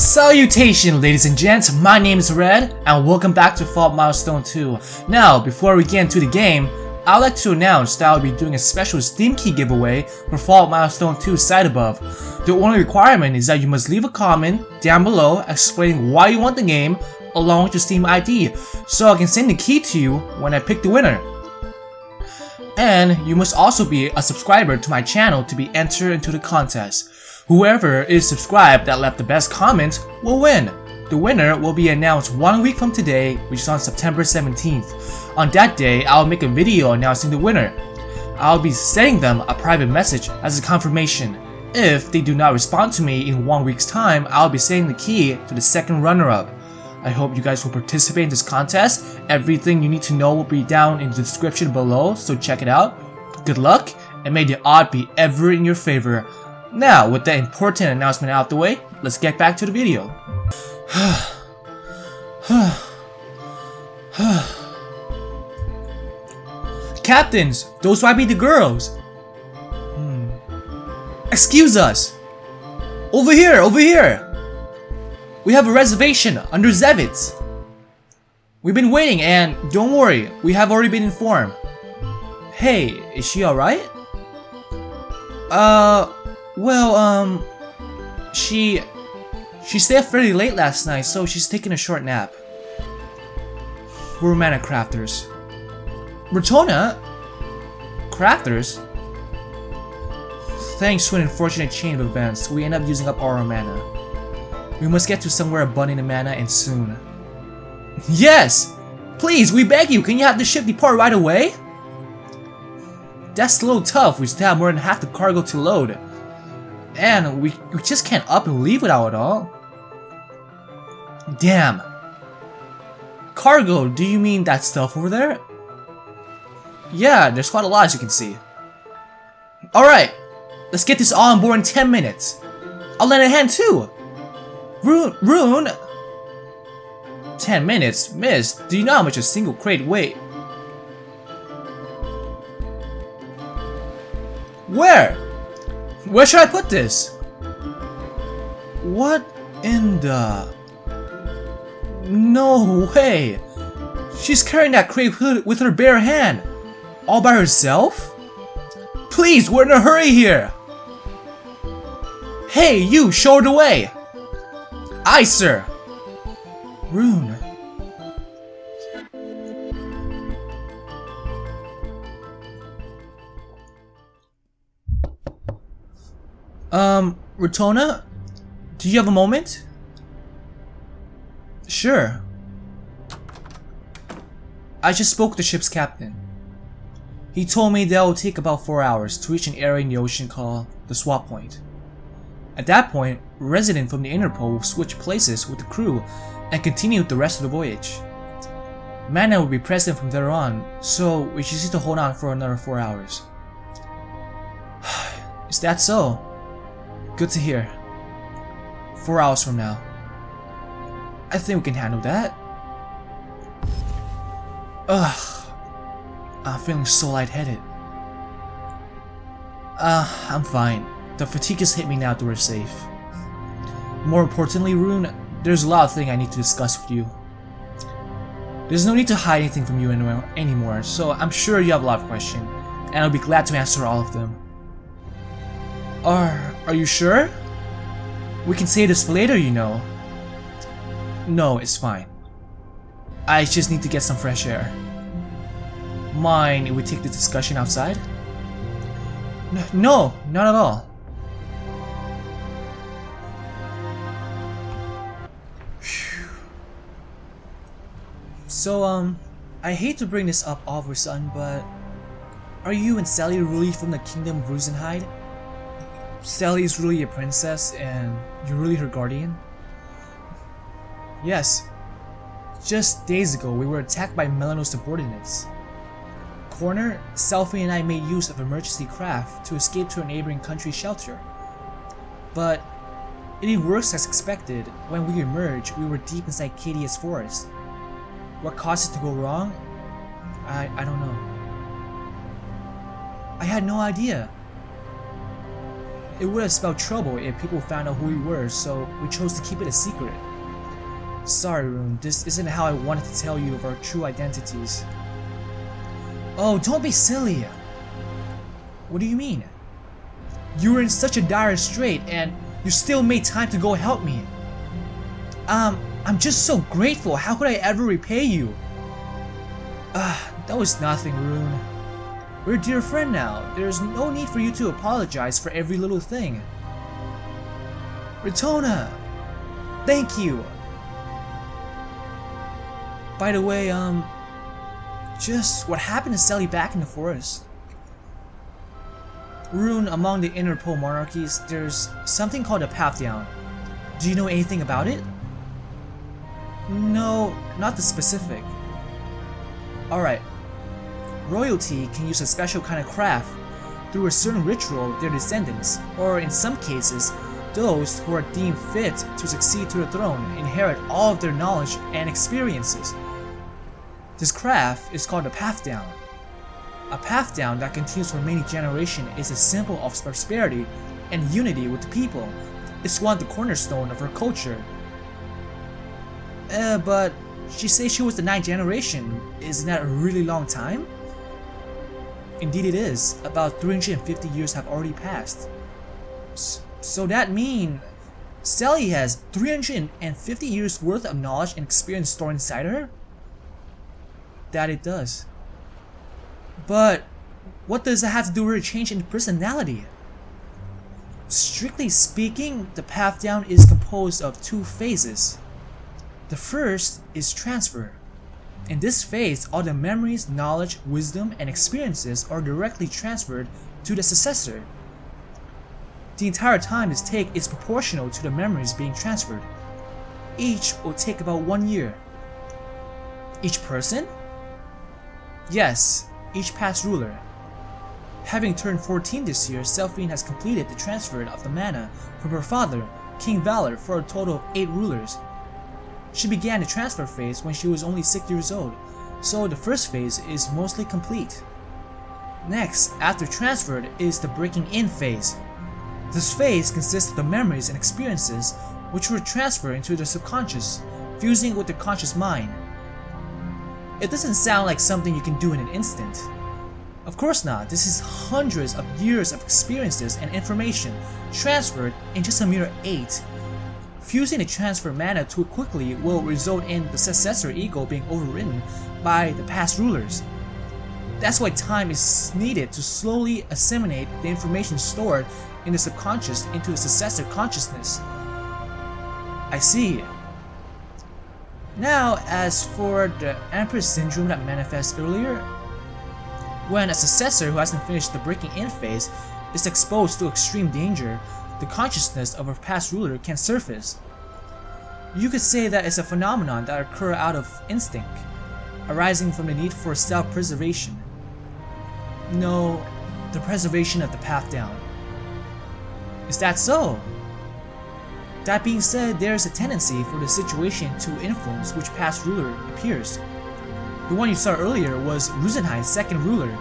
Salutation, ladies and gents, my name is Red, and welcome back to Fallout Milestone 2. Now, before we get into the game, I'd like to announce that I'll be doing a special Steam key giveaway for Fallout Milestone 2 site above. The only requirement is that you must leave a comment down below explaining why you want the game, along with your Steam ID, so I can send the key to you when I pick the winner. And you must also be a subscriber to my channel to be entered into the contest. Whoever is subscribed that left the best comment will win. The winner will be announced 1 week from today, which is on September 17th. On that day, I'll make a video announcing the winner. I'll be sending them a private message as a confirmation. If they do not respond to me in 1 week's time, I'll be sending the key to the second runner-up. I hope you guys will participate in this contest. Everything you need to know will be down in the description below, so check it out. Good luck, and may the odds be ever in your favor. Now, with that important announcement out the way, let's get back to the video. Captains, those might be the girls. Excuse us. Over here. We have a reservation under Zevitz. We've been waiting, and don't worry, we have already been informed. Hey, is she alright? She stayed up fairly late last night, so she's taking a short nap. We're mana crafters. Rotona? Crafters? Thanks to an unfortunate chain of events, we end up using up our mana. We must get to somewhere abundant in mana and soon. Yes! Please, we beg you, can you have the ship depart right away? That's a little tough, we still have more than half the cargo to load. And we just can't up and leave without it all. Damn. Cargo, do you mean that stuff over there? Yeah, there's quite a lot as you can see. Alright, let's get this all on board in 10 minutes. I'll lend a hand too. Rune? 10 minutes? Miss, do you know how much a single crate weighs? Where should I put this? What in the... No way! She's carrying that crate with her bare hand! All by herself? Please, we're in a hurry here! Hey, you, show her the way! Aye, sir! Rune. Rotona? Do you have a moment? Sure. I just spoke to the ship's captain. He told me that it will take about 4 hours to reach an area in the ocean called the Swap Point. At that point, residents from the Interpol will switch places with the crew and continue the rest of the voyage. Mana will be present from there on, so we just need to hold on for another 4 hours. Is that so? Good to hear. 4 hours from now. I think we can handle that. Ugh. I'm feeling so lightheaded. I'm fine. The fatigue has hit me now that we're safe. More importantly, Rune, there's a lot of things I need to discuss with you. There's no need to hide anything from you anymore, so I'm sure you have a lot of questions, and I'll be glad to answer all of them. Are you sure? We can say this for later, you know. No, it's fine. I just need to get some fresh air. Mind if we take this discussion outside? No, not at all. So, I hate to bring this up all of a sudden, but are you and Sally really from the kingdom of Rosenhide? Sally is really a princess, and you're really her guardian? Yes. Just days ago, we were attacked by Melano's subordinates. Corner, Selfie and I made use of emergency craft to escape to a neighboring country's shelter. But it didn't work as expected. When we emerged, we were deep inside Cadia's forest. What caused it to go wrong? I don't know. I had no idea. it would have spelled trouble if people found out who we were, so we chose to keep it a secret. Sorry, Rune, this isn't how I wanted to tell you of our true identities. Oh, don't be silly! What do you mean? You were in such a dire strait and you still made time to go help me. I'm just so grateful. How could I ever repay you? That was nothing, Rune. We're a dear friend now. There's no need for you to apologize for every little thing. Ritona! Thank you! By the way, just what happened to Sally back in the forest? Rune, among the Interpol monarchies, there's something called a path down. Do you know anything about it? No, not the specific. Alright. Royalty can use a special kind of craft. Through a certain ritual, their descendants, or in some cases, those who are deemed fit to succeed to the throne, inherit all of their knowledge and experiences. This craft is called a path down. A path down that continues for many generations is a symbol of prosperity and unity with the people. It's one of the cornerstone of her culture. But she says she was the 9th generation. Isn't that a really long time? Indeed it is. About 350 years have already passed. So that means Sally has 350 years worth of knowledge and experience stored inside her? That it does. But what does that have to do with her change in personality? Strictly speaking, the path down is composed of 2 phases. The first is transfer. In this phase, all the memories, knowledge, wisdom, and experiences are directly transferred to the successor. The entire time this take is proportional to the memories being transferred. Each will take about 1 year. Each person? Yes, each past ruler. Having turned 14 this year, Selphine has completed the transfer of the mana from her father, King Valor, for a total of 8 rulers. She began the transfer phase when she was only 6 years old, so the first phase is mostly complete. Next, after transferred, is the breaking in phase. This phase consists of the memories and experiences which were transferred into the subconscious, fusing with the conscious mind. It doesn't sound like something you can do in an instant. Of course not. This is hundreds of years of experiences and information transferred in just a mere 8. Fusing the transfer mana too quickly will result in the successor ego being overridden by the past rulers. That's why time is needed to slowly assimilate the information stored in the subconscious into the successor consciousness. I see. Now, as for the Empress Syndrome that manifests earlier, when a successor who hasn't finished the breaking in phase is exposed to extreme danger, the consciousness of a past ruler can surface. You could say that it's a phenomenon that occurs out of instinct, arising from the need for self-preservation. No, the preservation of the path down. Is that so? That being said, there is a tendency for the situation to influence which past ruler appears. The one you saw earlier was Rusenhide's second ruler,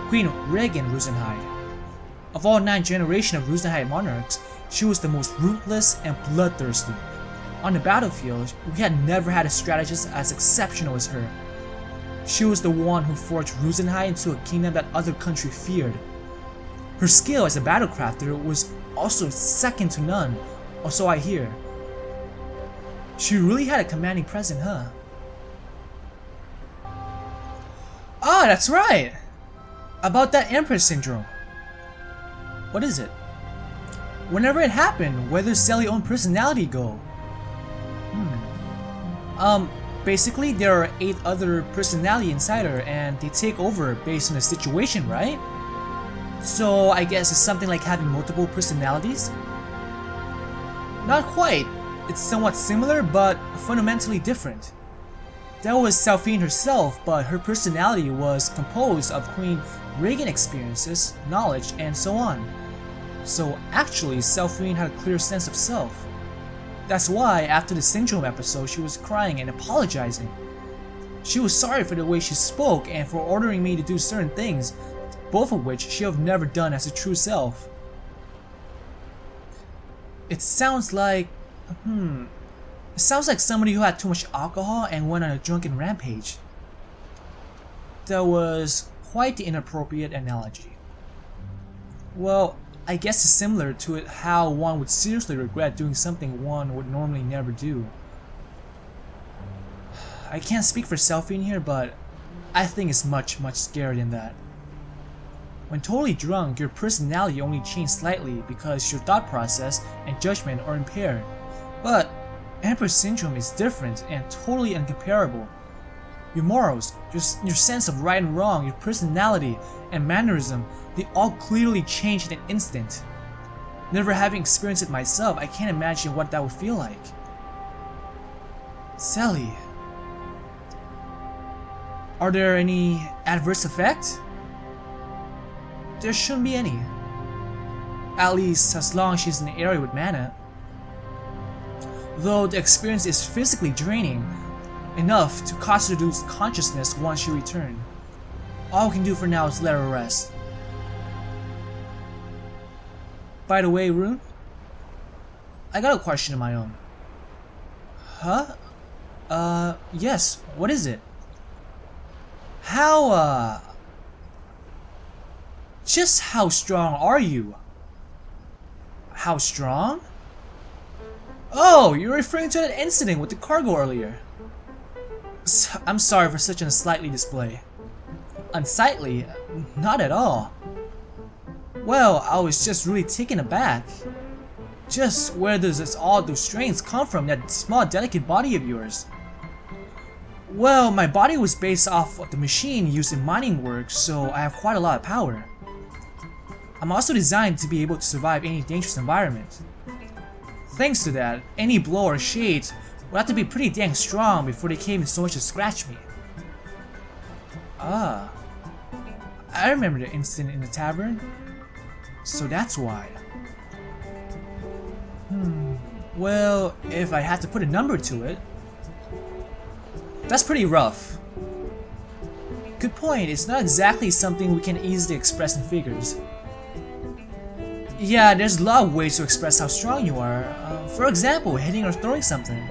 Queen Regan Rusenhide. Of all 9 generations of Rusenhide monarchs, she was the most ruthless and bloodthirsty. On the battlefield, we had never had a strategist as exceptional as her. She was the one who forged Rusenhide into a kingdom that other countries feared. Her skill as a battlecrafter was also second to none, or so I hear. She really had a commanding presence, huh? Ah, that's right! About that Empress Syndrome. What is it? Whenever it happened, where does Sally's own personality go? Basically there are 8 other personalities inside her and they take over based on the situation, right? So I guess it's something like having multiple personalities? Not quite. It's somewhat similar but fundamentally different. That was Selphine herself, but her personality was composed of Queen Regan experiences, knowledge, and so on. So actually, Selphine had a clear sense of self. That's why after the Syndrome episode she was crying and apologizing. She was sorry for the way she spoke and for ordering me to do certain things, both of which she would have never done as a true self. It sounds like... It sounds like somebody who had too much alcohol and went on a drunken rampage. That was quite the inappropriate analogy. Well, I guess it's similar to it how one would seriously regret doing something one would normally never do. I can't speak for Selfie in here, but I think it's much scarier than that. When totally drunk, your personality only changes slightly because your thought process and judgment are impaired. But Emperor Syndrome is different and totally incomparable. Your morals, your sense of right and wrong, your personality and mannerism, they all clearly change in an instant. Never having experienced it myself, I can't imagine what that would feel like. Sally, are there any adverse effects? There shouldn't be any. At least as long as she's in the area with mana. Though the experience is physically draining, enough to cause her to lose consciousness once she returns. All we can do for now is let her rest. By the way, Rune, I got a question of my own. Huh? Yes, what is it? Just how strong are you? How strong? Oh, you're referring to that incident with the cargo earlier. I'm sorry for such an unsightly display. Unsightly? Not at all. Well, I was just really taken aback. Just where does all those strengths come from, that small delicate body of yours? Well, my body was based off of the machine used in mining work, so I have quite a lot of power. I'm also designed to be able to survive any dangerous environment. Thanks to that, any blow or shade would have to be pretty dang strong before they came even so much as scratch me. Ah, I remember the incident in the tavern. So that's why. Well, if I had to put a number to it, that's pretty rough. Good point, it's not exactly something we can easily express in figures. Yeah, there's a lot of ways to express how strong you are. For example, hitting or throwing something.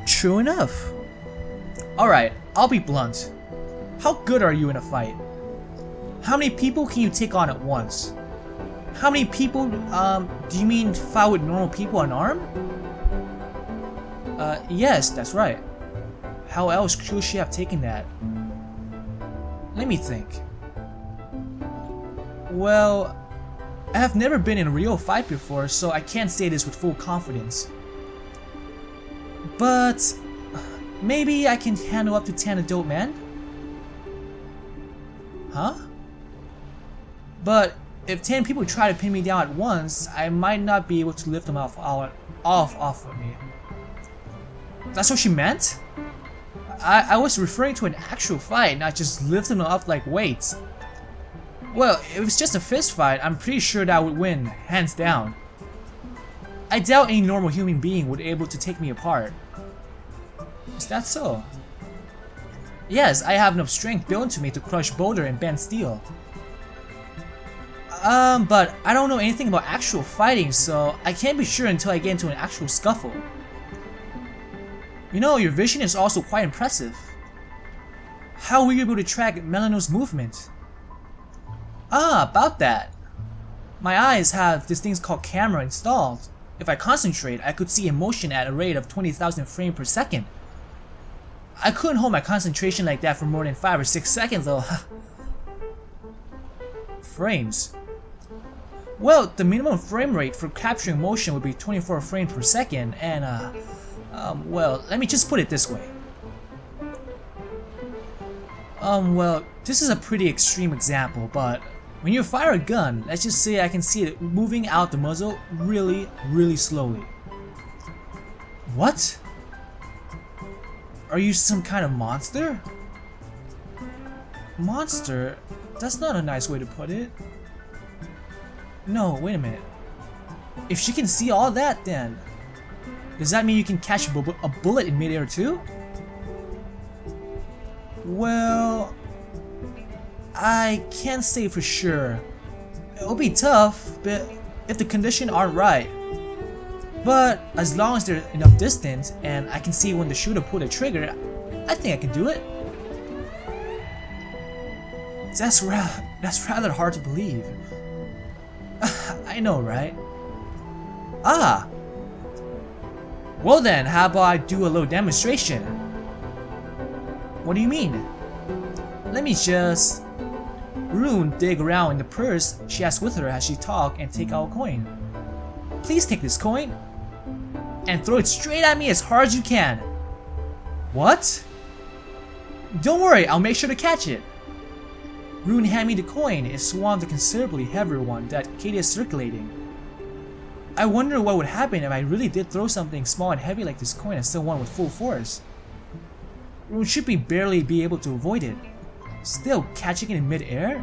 True enough. Alright, I'll be blunt. How good are you in a fight? How many people can you take on at once? How many people, do you mean fight with normal people unarmed? Yes, that's right. How else could she have taken that? Let me think. Well, I have never been in a real fight before, so I can't say this with full confidence. But maybe I can handle up to 10 adult men? Huh? But if 10 people try to pin me down at once, I might not be able to lift them off of me. That's what she meant? I was referring to an actual fight, not just lifting them up like weights. Well, if it's just a fist fight, I'm pretty sure that I would win, hands down. I doubt any normal human being would be able to take me apart. Is that so? Yes, I have enough strength built into me to crush boulder and bend steel. But I don't know anything about actual fighting, so I can't be sure until I get into an actual scuffle. You know, your vision is also quite impressive. How were you able to track Melano's movement? Ah, about that. My eyes have this thing called camera installed. If I concentrate, I could see in motion at a rate of 20,000 frames per second. I couldn't hold my concentration like that for more than 5 or 6 seconds though. Frames. Well, the minimum frame rate for capturing motion would be 24 frames per second, and well, let me just put it this way. Well, this is a pretty extreme example, but when you fire a gun, let's just say I can see it moving out the muzzle really slowly. What? Are you some kind of monster? Monster? That's not a nice way to put it. No, wait a minute. If she can see all that, then does that mean you can catch a bullet in midair too? Well, I can't say for sure. It'll be tough, but if the conditions aren't right. But as long as they're enough distance and I can see when the shooter pulled the trigger, I think I can do it. That's rather hard to believe. I know, right? Ah! Well then, how about I do a little demonstration? What do you mean? Let me just... Rune dig around in the purse she has with her as she talk and take out a coin. Please take this coin and throw it straight at me as hard as you can. What? Don't worry, I'll make sure to catch it. Rune hand me the coin. It's one of the considerably heavier one that Katie is circulating. I wonder what would happen if I really did throw something small and heavy like this coin and still won with full force. Rune should barely be able to avoid it. Still, catching it in mid-air?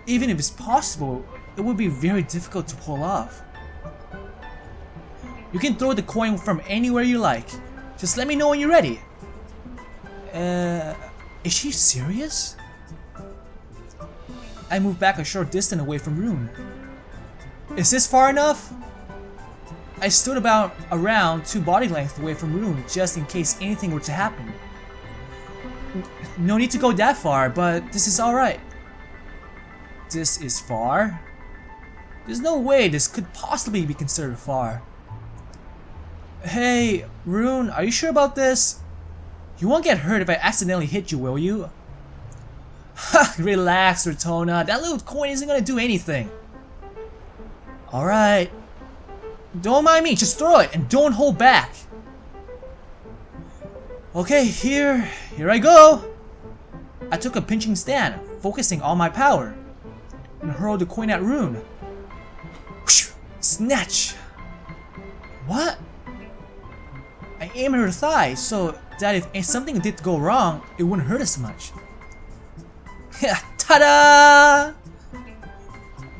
Even if it's possible, it would be very difficult to pull off. You can throw the coin from anywhere you like. Just let me know when you're ready. Is she serious? I moved back a short distance away from Rune. Is this far enough? I stood around 2 body lengths away from Rune just in case anything were to happen. No need to go that far, but this is alright. This is far? There's no way this could possibly be considered far. Hey, Rune, are you sure about this? You won't get hurt if I accidentally hit you, will you? Ha! Relax, Rotona. That little coin isn't gonna do anything. Alright. Don't mind me, just throw it and don't hold back. Okay, here I go. I took a pinching stand, focusing all my power, and hurled the coin at Rune. Whoosh! Snatch! What? I aimed at her thigh so that if something did go wrong, it wouldn't hurt as much. Ta-da!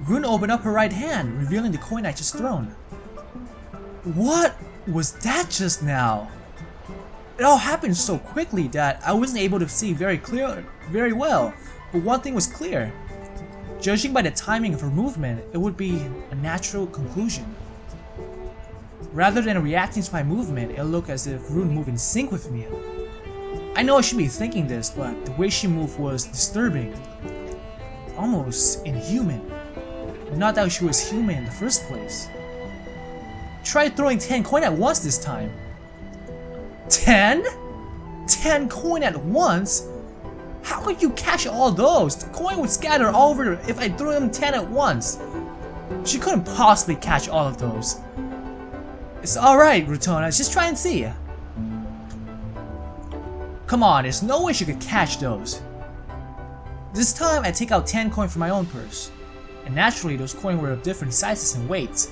Rune opened up her right hand, revealing the coin I just thrown. What was that just now? It all happened so quickly that I wasn't able to see very well, but one thing was clear. Judging by the timing of her movement, it would be a natural conclusion. Rather than reacting to my movement, it looked as if Rune moved in sync with me. I know I should be thinking this, but the way she moved was disturbing. Almost inhuman. Not that she was human in the first place. Try throwing 10 coins at once this time. 10? 10 coins at once? How could you catch all those? The coin would scatter all over if I threw them 10 at once. She couldn't possibly catch all of those. It's alright, Rotona, just try and see. Come on, there's no way she could catch those. This time I take out 10 coins from my own purse. And naturally those coins were of different sizes and weights.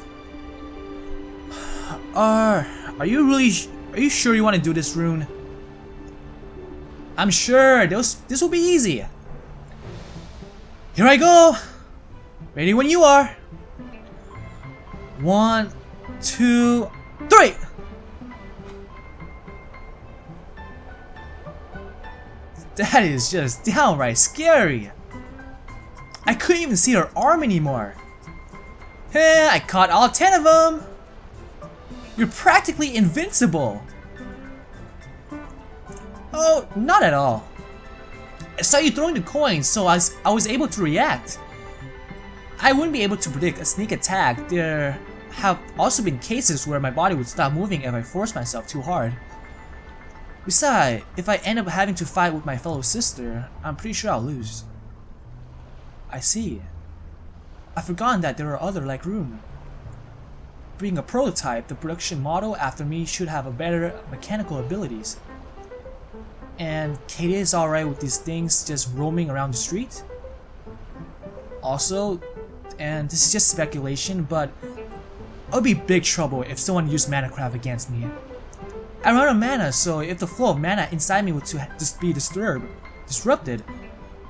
Are you sure you want to do this, Rune? I'm sure this will be easy. Here I go. Ready when you are. 1, 2, 3. That is just downright scary. I couldn't even see her arm anymore. Heh, I caught all 10 of them. You're practically invincible. Oh, not at all. I saw you throwing the coins, so I was able to react. I wouldn't be able to predict a sneak attack. There have also been cases where my body would stop moving if I forced myself too hard. Besides, if I end up having to fight with my fellow sister, I'm pretty sure I'll lose. I see. I've forgotten that there are others like Rune. Being a prototype, the production model after me should have a better mechanical abilities. And Katie is alright with these things just roaming around the street? Also, and this is just speculation, but I would be big trouble if someone used mana craft against me. I run out of mana, so if the flow of mana inside me were to just be disrupted,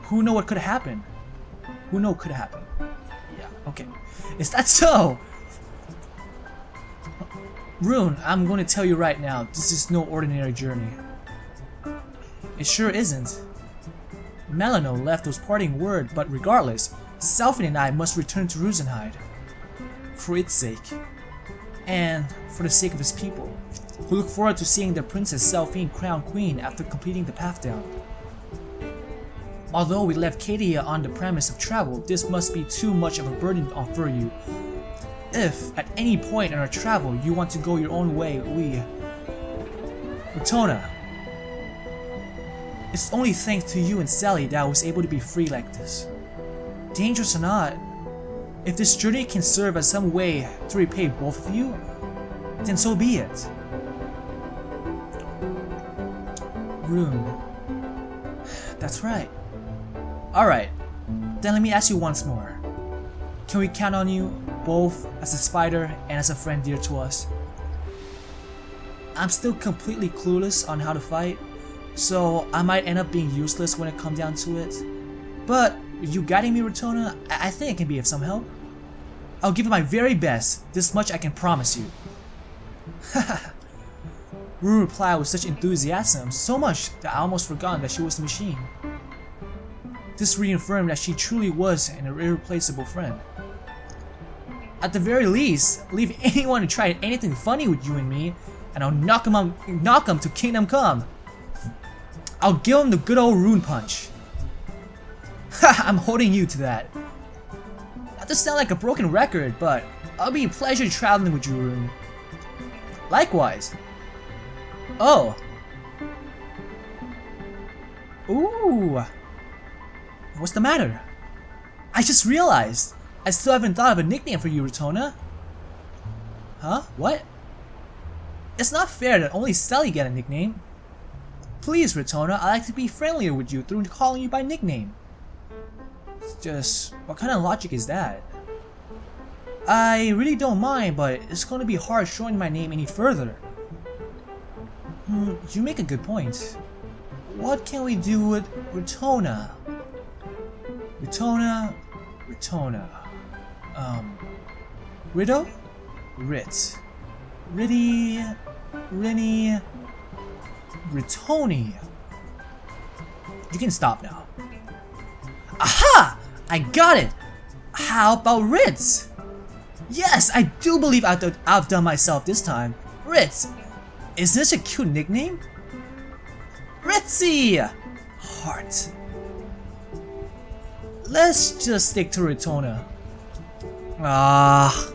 who knows what could happen? Who knows what could happen? Yeah, okay. Is that so? Rune, I'm going to tell you right now, this is no ordinary journey. It sure isn't. Melano left those parting words, but regardless, Selfin and I must return to Rosenheim. for its sake, and for the sake of his people, who look forward to seeing their Princess Selphine crowned queen after completing the path down. Although we left Cadia on the premise of travel, this must be too much of a burden for you. If, at any point in our travel, you want to go your own way, Retona, it's only thanks to you and Sally that I was able to be free like this. Dangerous or not, if this journey can serve as some way to repay both of you, then so be it. Rune. That's right. Alright, then let me ask you once more. Can we count on you, both as a spider and as a friend dear to us? I'm still completely clueless on how to fight, so I might end up being useless when it comes down to it. But with you guiding me, Retona, I think it can be of some help. I'll give it my very best, this much I can promise you. Haha. Rue replied with such enthusiasm, so much that I almost forgot that she was the machine. This reaffirmed that she truly was an irreplaceable friend. At the very least, leave anyone who tried anything funny with you and me, and I'll knock him to Kingdom Come. I'll give him the good old Rune punch. Haha, I'm holding you to that. Not to sound like a broken record, but it'll be a pleasure traveling with you, Rune. Likewise. Oh. Ooh. What's the matter? I just realized I still haven't thought of a nickname for you, Retona. Huh? What? It's not fair that only Sally get a nickname. Please, Retona, I like to be friendlier with you through calling you by nickname. Just, what kind of logic is that? I really don't mind, but it's going to be hard showing my name any further. You make a good point. What can we do with Retona? Retona. Rido? Rit. Ritty. Rinny. Ritoni. You can stop now. Aha! I got it! How about Ritz? Yes, I do believe I've outdone myself this time. Ritz! Is this a cute nickname? Ritzy! Heart. Let's just stick to Retona. Ah.